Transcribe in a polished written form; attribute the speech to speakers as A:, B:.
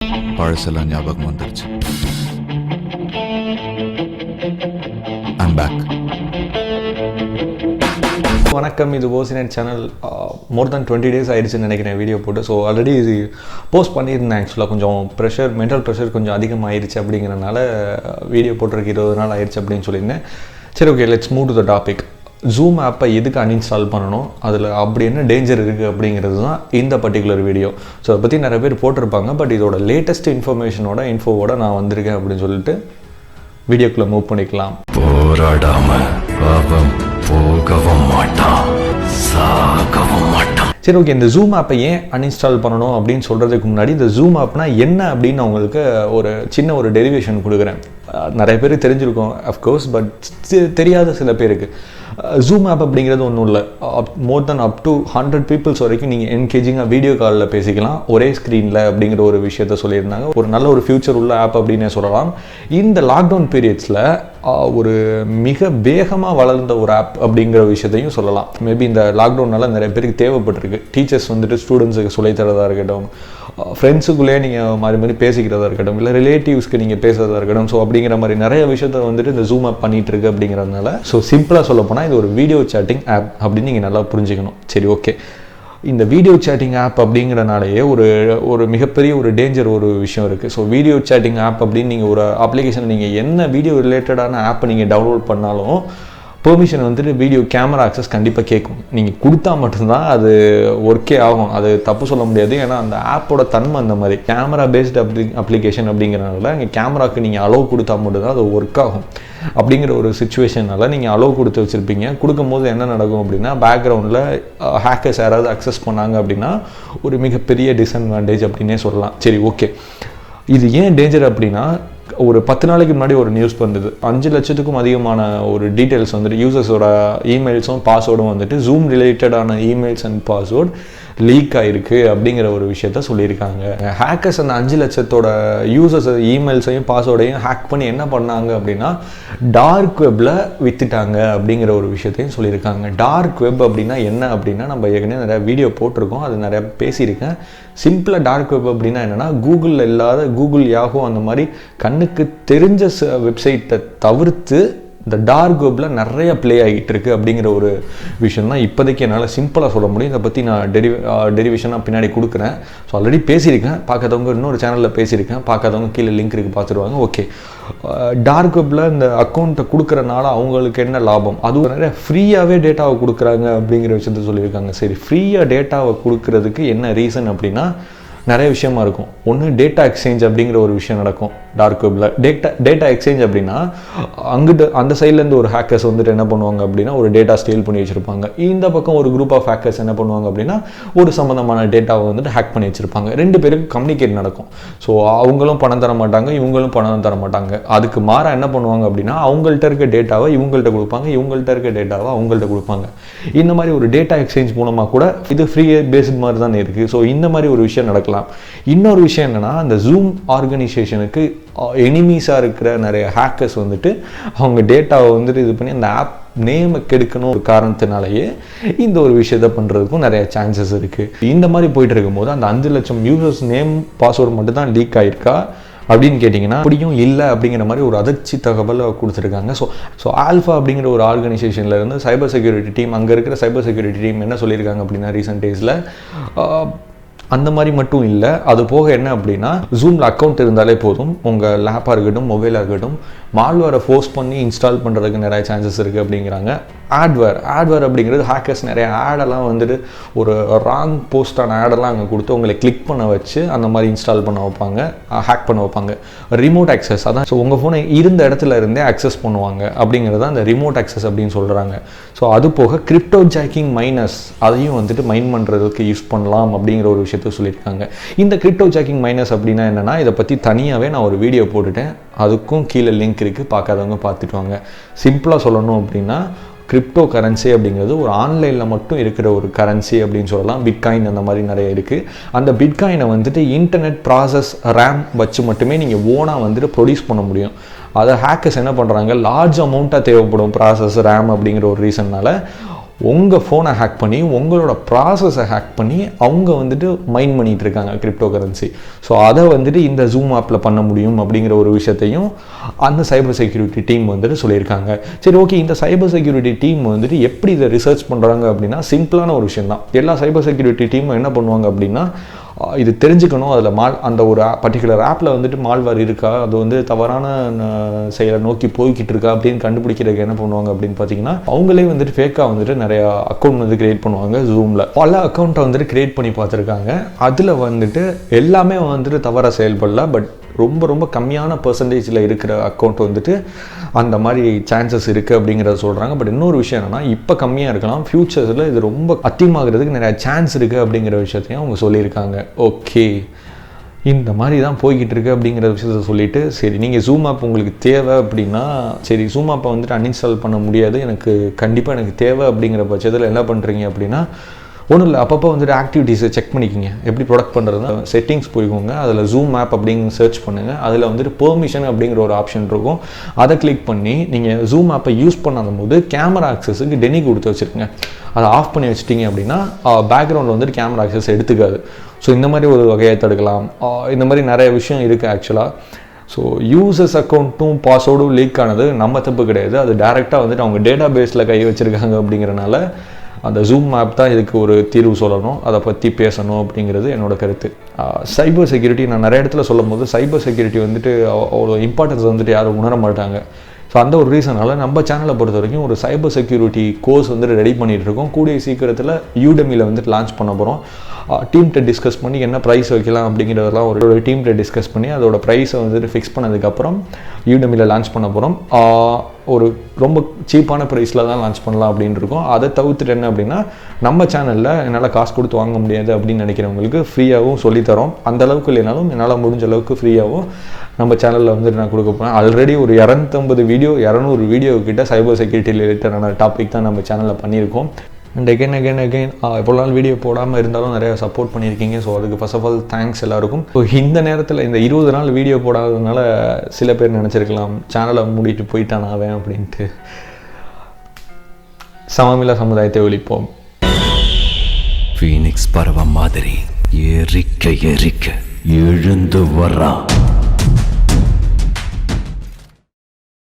A: பழசெல்லாம் ஞாபகம் வந்துருச்சு. I'm back.
B: வணக்கம், இது OcNettu சேனல். மோர் தென் 20 days ஆயிடுச்சுன்னு நினைக்கிறேன் வீடியோ போட்டு. ஸோ ஆல்ரெடி இது போஸ்ட் பண்ணியிருந்தேன். ஆக்சுவலாக கொஞ்சம் மென்டல் ப்ரெஷர் கொஞ்சம் அதிகமாகிடுச்சு அப்படிங்கிறனால வீடியோ போட்டிருக்கு 20 நாள் ஆயிடுச்சு அப்படின்னு சொல்லியிருந்தேன். சரி, okay, let's move to the topic. Zoom ஆப்பை எதுக்கு அன்இன்ஸ்டால் பண்ணணும், அதில் அப்படி என்ன டேஞ்சர் இருக்குது அப்படிங்கிறது தான் இந்த பர்டிகுலர் வீடியோ. ஸோ அதை பற்றி நிறைய பேர் போட்டிருப்பாங்க. பட் இதோட லேட்டஸ்ட் இன்ஃபோவோட நான் வந்திருக்கேன் அப்படின்னு சொல்லிட்டு வீடியோக்குள்ளே மூவ் பண்ணிக்கலாம்.
C: போராடாம அவன் போகவும் மாட்டான், சாகவும் மாட்டான்.
B: சரி, ஓகே, இந்த ஜூம் ஆப்பை ஏன் அன்இன்ஸ்டால் பண்ணணும் அப்படின்னு சொல்கிறதுக்கு முன்னாடி இந்த ஜூம் ஆப்னா என்ன அப்படின்னு அவங்களுக்கு ஒரு சின்ன ஒரு டெரிவேஷன் கொடுக்குறேன். நிறைய பேர் தெரிஞ்சிருக்கோம் அஃப்கோர்ஸ், பட் தெரியாத சில பேருக்கு. ஜூம் ஆப் அப்படிங்கிறது ஒன்றும் இல்லை. மோர் தென் அப் டு 100 பீப்புள்ஸ் வரைக்கும் நீங்கள் என்கேஜிங்காக வீடியோ காலில் பேசிக்கலாம் ஒரே ஸ்க்ரீனில் அப்படிங்கிற ஒரு விஷயத்த சொல்லியிருந்தாங்க. ஒரு நல்ல ஒரு ஃபியூச்சர் உள்ள ஆப் அப்படின்னே சொல்லலாம். இந்த லாக்டவுன் பீரியட்ஸில் ஒரு மிக வேகமாக வளர்ந்த ஒரு ஆப் அப்படிங்கிற விஷயத்தையும் சொல்லலாம். மேபி இந்த லாக்டவுனால் நிறைய பேருக்கு தேவைப்பட்டிருக்கு. டீச்சர்ஸ் வந்துட்டு ஸ்டூடெண்ட்ஸுக்கு சொல்லித்தரதாக இருக்கட்டும், ஃப்ரெண்ட்ஸுக்குள்ளேயே நீங்கள் மாதிரி பேசிக்கிறதா இருக்கட்டும், இல்லை ரிலேட்டிவ்ஸ்க்கு நீங்கள் பேசுகிறதா இருக்கட்டும். ஸோ அப்படிங்கிற மாதிரி நிறைய விஷயத்த வந்துட்டு இந்த ஜூம் ஆப் பண்ணிகிட்டு இருக்கு அப்படிங்கிறதுனால, ஸோ சிம்பிளாக சொல்ல போனால் இது ஒரு வீடியோ சேட்டிங் ஆப் அப்படின்னு நீங்கள் நல்லா புரிஞ்சுக்கணும். சரி, ஓகே, இந்த வீடியோ சேட்டிங் ஆப் அப்படிங்கிறனாலேயே ஒரு மிகப்பெரிய ஒரு டேஞ்சர் ஒரு விஷயம் இருக்குது. ஸோ வீடியோ சேட்டிங் ஆப் அப்படின்னு நீங்கள் ஒரு அப்ளிகேஷன், நீங்கள் என்ன வீடியோ ரிலேட்டடான ஆப்பை நீங்கள் டவுன்லோட் பண்ணாலும் பெர்மிஷன் வந்துட்டு வீடியோ கேமரா ஆக்சஸ் கண்டிப்பாக கேட்கும். நீங்கள் கொடுத்தா மட்டும்தான் அது ஒர்க்கே ஆகும். அது தப்பு சொல்ல முடியாது. ஏன்னா அந்த ஆப்போட தன்மை அந்த மாதிரி கேமரா பேஸ்டு அப்ளிகேஷன் அப்படிங்கிறனால இங்கே கேமராவுக்கு நீங்கள் அலோவ் கொடுத்தா மட்டும்தான் அது ஒர்க் ஆகும். அப்படிங்கிற ஒரு சுச்சுவேஷனால் நீங்கள் அலோவ் கொடுத்து வச்சுருப்பீங்க. கொடுக்கும்போது என்ன நடக்கும் அப்படின்னா, பேக்ரவுண்டில் ஹேக்கர்ஸ் யாராவது அக்சஸ் பண்ணாங்க அப்படின்னா ஒரு மிகப்பெரிய டிஸ்அட்வான்டேஜ் அப்படின்னே சொல்லலாம். சரி, ஓகே, இது ஏன் டேஞ்சர் அப்படின்னா, ஒரு 10 நாளைக்கு முன்னாடி ஒரு நியூஸ் வந்தது. 5 லட்சத்துக்கும் அதிகமான ஒரு டீட்டெயில்ஸ் வந்துட்டு யூசர்ஸோட இமெயில்ஸும் பாஸ்வேர்டும் வந்துட்டு ஜூம் ரிலேட்டடான இமெயில்ஸ் அண்ட் பாஸ்வேர்ட் லீக் ஆகிருக்கு அப்படிங்கிற ஒரு விஷயத்த சொல்லியிருக்காங்க. ஹேக்கர்ஸ் அந்த 5 லட்சத்தோட யூசர்ஸ் இமெயில்ஸையும் பாஸ்வேர்டையும் ஹேக் பண்ணி என்ன பண்ணாங்க அப்படின்னா டார்க் வெப்பில் விற்றுட்டாங்க அப்படிங்கிற ஒரு விஷயத்தையும் சொல்லியிருக்காங்க. டார்க் வெப் அப்படின்னா என்ன அப்படின்னா, நம்ம ஏற்கனவே நிறையா வீடியோ போட்டிருக்கோம், அது நிறையா பேசியிருக்கேன். சிம்பிளாக டார்க் வெப் அப்படின்னா என்னென்னா, கூகுளில் இல்லாத கூகுள், யாஹூ அந்த மாதிரி கண்ணுக்கு தெரிஞ்ச வெப்சைட்டை தவிர்த்து இந்த டார்க் வெப்பில் நிறைய ப்ளே ஆகிட்டு இருக்குது அப்படிங்கிற ஒரு விஷயம் தான் இப்போதைக்கு என்னால் சிம்பிளாக சொல்ல முடியும். இதை பற்றி நான் டெரிவேஷனாக பின்னாடி கொடுக்குறேன். ஸோ ஆல்ரெடி பேசியிருக்கேன். பார்க்காதவங்க இன்னொரு சேனலில் பேசியிருக்கேன். பார்க்காதவங்க கீழே லிங்க் இருக்குது, பார்த்துருவாங்க. ஓகே, டார்க் வெப்பில் இந்த அக்கௌண்ட்டை கொடுக்குறனால அவங்களுக்கு என்ன லாபம், அதுவும் நிறைய ஃப்ரீயாகவே டேட்டாவை கொடுக்குறாங்க அப்படிங்கிற விஷயத்த சொல்லியிருக்காங்க. சரி, ஃப்ரீயாக டேட்டாவை கொடுக்குறதுக்கு என்ன ரீசன் அப்படின்னா நிறைய விஷயமா இருக்கும். ஒன்று, டேட்டா எக்ஸ்சேஞ்ச் அப்படிங்கிற ஒரு விஷயம் நடக்கும் டார்க் வெப்பில். டேட்டா எக்ஸ்சேஞ்ச் அப்படின்னா அங்கிட்டு அந்த சைட்லேருந்து ஒரு ஹேக்கர்ஸ் வந்துட்டு என்ன பண்ணுவாங்க அப்படின்னா ஒரு டேட்டா ஸ்டீல் பண்ணி வச்சுருப்பாங்க. இந்த பக்கம் ஒரு குரூப் ஆஃப் ஹேக்கர்ஸ் என்ன பண்ணுவாங்க அப்படின்னா ஒரு சம்மந்தமான டேட்டாவை வந்துட்டு ஹேக் பண்ணி வச்சுருப்பாங்க. 2 பேருக்கு கம்யூனிகேட் நடக்கும். ஸோ அவங்களும் பணம் தர மாட்டாங்க, இவங்களும் பணம் தர மாட்டாங்க. அதுக்கு மாற என்ன பண்ணுவாங்க அப்படின்னா அவங்கள்ட்ட இருக்க டேட்டாவை இவங்கள்ட்ட கொடுப்பாங்க, இவங்கள்ட்ட இருக்க டேட்டாவை அவங்கள்ட்ட கொடுப்பாங்க. இந்த மாதிரி ஒரு டேட்டா எக்ஸ்சேஞ்ச் மூலமாக கூட இது ஃப்ரீ பேஸ்ட் மாதிரி தான் இருக்குது. ஸோ இந்த மாதிரி ஒரு விஷயம் நடக்கலாம். இன்னொரு விஷயம் என்னன்னா, அந்த ஜூம் ஆர்கனைசேஷனுக்கு எனிமீஸாக இருக்கிற நிறைய ஹேக்கர்ஸ் வந்துட்டு அவங்க டேட்டாவை வந்துட்டு இது பண்ணி அந்த ஆப் நேமை கெடுக்கணும் ஒரு காரணத்தினாலேயே இந்த ஒரு விஷயத்த பண்ணுறதுக்கும் நிறைய சான்சஸ் இருக்குது. இந்த மாதிரி போயிட்டு இருக்கும்போது அந்த 5 லட்சம் யூசர்ஸ் நேம் பாஸ்வேர்டு மட்டும் தான் லீக் ஆகிருக்கா அப்படின்னு கேட்டிங்கன்னா அப்படியும் இல்லை அப்படிங்கிற மாதிரி ஒரு அதிர்ச்சி தகவலை கொடுத்துருக்காங்க. ஸோ ஆல்ஃபா அப்படிங்கிற ஒரு ஆர்கனைசேஷனில் இருந்து சைபர் செக்யூரிட்டி டீம், அங்கே இருக்கிற சைபர் செக்யூரிட்டி டீம் என்ன சொல்லியிருக்காங்க அப்படின்னா ரீசெண்ட் டேஸில் அந்த மாதிரி மட்டும் இல்லை, அது போக என்ன அப்படின்னா ஜூமில் அக்கௌண்ட் இருந்தாலே போதும், உங்கள் லேப்பாக இருக்கட்டும் மொபைலாக இருக்கட்டும் மால்வேரை ஃபோர்ஸ் பண்ணி இன்ஸ்டால் பண்ணுறதுக்கு நிறைய சான்சஸ் இருக்குது அப்படிங்கிறாங்க. ஆட்வேர் அப்படிங்கிறது ஹேக்கர்ஸ் நிறைய ஆடெல்லாம் வந்துட்டு ஒரு ராங் போஸ்டான ஆடெல்லாம் அங்கே கொடுத்து உங்களை கிளிக் பண்ண வச்சு அந்த மாதிரி இன்ஸ்டால் பண்ண வைப்பாங்க, ஹேக் பண்ண வைப்பாங்க. ரிமோட் ஆக்சஸ், அதான் ஸோ உங்கள் ஃபோனை இருந்த இடத்துல இருந்தே அக்சஸ் பண்ணுவாங்க அப்படிங்கிறது அந்த ரிமோட் ஆக்சஸ் அப்படின்னு சொல்கிறாங்க. ஸோ அது போக கிரிப்டோ ஜாக்கிங் மைனஸ், அதையும் வந்துட்டு மைன் பண்ணுறதுக்கு யூஸ் பண்ணலாம் அப்படிங்கிற ஒரு விஷயத்தை சொல்லியிருக்காங்க. இந்த கிரிப்டோ ஜாக்கிங் மைனஸ் அப்படின்னா என்னென்னா, இதை பற்றி தனியாகவே நான் ஒரு வீடியோ போட்டுட்டேன், அதுக்கும் கீழே லிங்க் இருக்குது, பார்க்காதவங்க பார்த்துட்டு வாங்க. சிம்பிளாக சொல்லணும் அப்படின்னா கிரிப்டோ கரன்சி அப்படிங்கிறது ஒரு ஆன்லைனில் மட்டும் இருக்கிற ஒரு கரன்சி அப்படின்னு சொல்லலாம். பிட்காயின் அந்த மாதிரி நிறைய இருக்குது. அந்த பிட்காயினை வந்துட்டு இன்டர்நெட் ப்ராசஸ் ரேம் வச்சு மட்டுமே நீங்கள் ஓனாக வந்துட்டு ப்ரொடியூஸ் பண்ண முடியும். அதை ஹேக்கர்ஸ் என்ன பண்ணுறாங்க, லார்ஜ் அமௌண்ட்டாக தேவைப்படும் ப்ராசஸ் ரேம் அப்படிங்கிற ஒரு ரீசன்னால் உங்கள் ஃபோனை ஹேக் பண்ணி உங்களோட ப்ராசஸை ஹேக் பண்ணி அவங்க வந்துட்டு மைன் பண்ணிகிட்டு இருக்காங்க கிரிப்டோ கரன்சி. ஸோ அதை வந்துட்டு இந்த ஜூம் ஆப்பில் பண்ண முடியும் அப்படிங்கிற ஒரு விஷயத்தையும் அந்த சைபர் செக்யூரிட்டி டீம் வந்துட்டு சொல்லியிருக்காங்க. சரி, ஓகே, இந்த சைபர் செக்யூரிட்டி டீம் வந்துட்டு எப்படி இதை ரிசர்ச் பண்ணுறாங்க அப்படின்னா சிம்பிளான ஒரு விஷயம் தான். எல்லா சைபர் செக்யூரிட்டி டீமும் என்ன பண்ணுவாங்க அப்படின்னா, இது தெரிஞ்சுக்கணும், அதில் அந்த ஒரு பர்டிகுலர் ஆப்பில் வந்துட்டு மால்வேர் இருக்கா, அது வந்து தவறான செயலை நோக்கி போய்கிட்டு இருக்கா அப்படின்னு கண்டுபிடிக்கிறதுக்கு என்ன பண்ணுவாங்க அப்படின்னு பார்த்தீங்கன்னா, அவங்களே வந்துட்டு ஃபேக்காக வந்துட்டு நிறையா அக்கௌண்ட் வந்து கிரியேட் பண்ணுவாங்க. ஜூமில் பல அக்கௌண்ட்டை வந்துட்டு கிரியேட் பண்ணி பார்த்துருக்காங்க. அதில் வந்துட்டு எல்லாமே வந்துட்டு தவறாக செயல்படல, பட் ரொம்ப ரொம்ப கம்மியான பர்சன்டேஜில் இருக்கிற அக்கௌண்ட் வந்துட்டு அந்த மாதிரி சான்சஸ் இருக்குது அப்படிங்கிறத சொல்கிறாங்க. பட் இன்னொரு விஷயம் என்னென்னா, இப்போ கம்மியாக இருக்கலாம், ஃப்யூச்சர்ஸில் இது ரொம்ப அதிகமாகிறதுக்கு நிறையா சான்ஸ் இருக்குது அப்படிங்கிற விஷயத்தையும் அவங்க சொல்லியிருக்காங்க. ஓகே, இந்த மாதிரி தான் போய்கிட்டு இருக்கு அப்படிங்கிற விஷயத்த சொல்லிவிட்டு, சரி நீங்கள் ஜூம் ஆப் உங்களுக்கு தேவை அப்படின்னா, சரி ஜூம் ஆப்பை வந்துட்டு அன்இன்ஸ்டால் பண்ண முடியாது, எனக்கு கண்டிப்பாக எனக்கு தேவை அப்படிங்கிற பட்சத்தில் என்ன பண்ணுறீங்க அப்படின்னா, ஒன்றும் இல்லை, அப்பப்போ வந்துட்டு ஆக்டிவிட்டீஸை செக் பண்ணிக்கிங்க. எப்படி ப்ரொடக்ட் பண்ணுறதுனா செட்டிங்ஸ் போய்க்கோங்க, அதில் ஜூம் ஆப் அப்படின்னு சர்ச் பண்ணுங்கள். அதில் வந்துட்டு பெர்மிஷன் அப்படிங்கிற ஒரு ஆப்ஷன் இருக்கும். அதை கிளிக் பண்ணி நீங்கள் ஜூம் ஆப்பை யூஸ் பண்ணாத போது கேமரா ஆக்சஸுக்கு டெனி கொடுத்து வச்சுருங்க. அதை ஆஃப் பண்ணி வச்சிட்டிங்க அப்படின்னா பேக்ரவுண்டில் வந்துட்டு கேமரா ஆக்சஸ் எடுத்துக்காது. ஸோ இந்த மாதிரி ஒரு வகையை தடுக்கலாம். இந்த மாதிரி நிறைய விஷயம் இருக்குது ஆக்சுவலாக. ஸோ யூசர்ஸ் அக்கௌண்ட்டும் பாஸ்வேர்டும் லீக் ஆனது நம்ம தப்பு கிடையாது, அது டேரெக்டாக வந்துட்டு அவங்க டேட்டா பேஸில் கை வச்சுருக்காங்க. அப்படிங்கிறனால அந்த ஜூம் ஆப் தான் இதுக்கு ஒரு தீர்வு சொல்லணும், அதை பற்றி பேசணும் அப்படிங்கிறது என்னோட கருத்து. சைபர் செக்யூரிட்டி நான் நிறைய இடத்துல சொல்லும் போது சைபர் செக்யூரிட்டி வந்துட்டு அவ்வளோ இம்பார்ட்டன்ஸ் வந்துட்டு யாரும் உணர மாட்டாங்க. ஸோ அந்த ஒரு ரீசனால் நம்ம சேனலை பொறுத்த வரைக்கும் ஒரு சைபர் செக்யூரிட்டி கோர்ஸ் வந்துட்டு ரெடி பண்ணிகிட்டு இருக்கோம். கூடிய சீக்கிரத்தில் யூடெமியில் வந்துட்டு லான்ச் பண்ண போகிறோம். டீம்கிட்ட டிஸ்கஸ் பண்ணி என்ன ப்ரைஸ் வைக்கலாம் அப்படிங்கிறதெல்லாம் ஒரு டீம்கிட்ட டிஸ்கஸ் பண்ணி அதோட ப்ரைஸை வந்துட்டு ஃபிக்ஸ் பண்ணதுக்கப்புறம் யூடெமியில் லான்ச் பண்ண போகிறோம். ஒரு ரொம்ப சீப்பான ப்ரைஸில் தான் லான்ச் பண்ணலாம் அப்படின்னு இருக்கோம். அதை தவிர்த்துட்டு என்ன அப்படின்னா, நம்ம சேனலில் என்னால் காசு கொடுத்து வாங்க முடியாது அப்படின்னு நினைக்கிறவங்களுக்கு ஃப்ரீயாகவும் சொல்லித்தரோம். அந்த அளவுக்கு இல்லைனாலும் என்னால் முடிஞ்ச அளவுக்கு ஃப்ரீயாகவும் நம்ம சேனலில் வந்துட்டு நான் கொடுக்க போகிறேன். ஆல்ரெடி ஒரு 200 வீடியோ கிட்ட சைபர் செக்யூரிட்டி ரிலேட்டடான டாபிக் தான் நம்ம சேனலில் பண்ணியிருக்கோம். அண்ட் அகைன் எவ்வளோ நாள் வீடியோ போடாமல் இருந்தாலும் நிறையா சப்போர்ட் பண்ணியிருக்கீங்க. ஸோ அதுக்கு ஃபர்ஸ்ட் ஆஃப் ஆல் தேங்க்ஸ் எல்லாருக்கும். ஸோ இந்த நேரத்தில் இந்த 20 நாள் வீடியோ போடாததுனால சில பேர் நினச்சிருக்கலாம் சேனலை மூடிட்டு போயிட்டான் அவன் அப்படின்ட்டு. சமமில்லா சமுதாயத்தை ஒழிப்போம்.
C: ஃபீனிக்ஸ் பறவை மாதிரி ஏறிக்க எழுந்து வரான்.